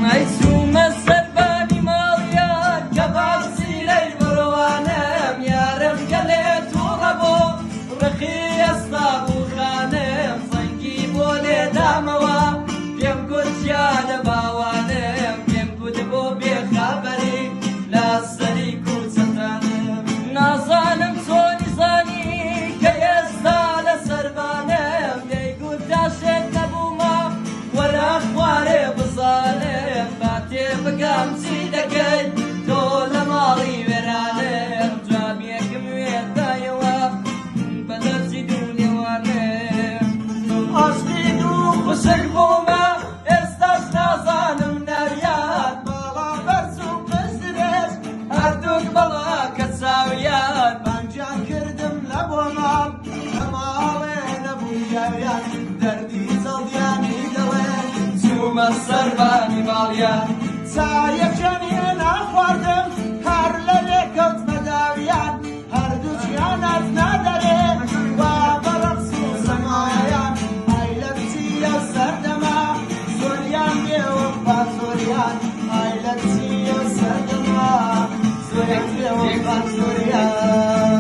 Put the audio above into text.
ئەیسومە سەربانی ماڵیان کە باسی لەی بڕوانم یارم گەلێ تووڕە بۆ ڕقی ئێستا بووخانم سەنگی بۆ لێدامەوە پێم گوتیانە باوانم پێم گوت بۆ بێخابەری لا سەری کوچەتانم نازانم چۆنی زانی کە ئێستا لە سەربانم دەیگوت داشێت نەبوومە وەرە خوارێ بزانم با تێ بگەم چی دەکەی تۆ لە ماڵی وێرانم جوابیەکم وێدایەوە بە دەرزی دوو لێوانم عاشقی دوو خوشک بوومە ئێستاش نازانم ناویان باڵا بەرز و پشترێش هەردووک بەڵاکە چاویان بانگیان کردم لە بۆ ماڵ لە ماڵێ نەبوو یاویان دەردی زەڵیانی دەڵێن چوومە سەربانی ماڵیان چایەکیان هێنا خواردم هەر لەوێ کەوتمە داویان هەردووچیان ئەت نادەرێ وا بەرەقس و سەمایان ئای لە بچیە سەردەما زۆریان بێوە با زۆریان ئای لە بچیە سەردەما زۆرێک بێوە با زۆریان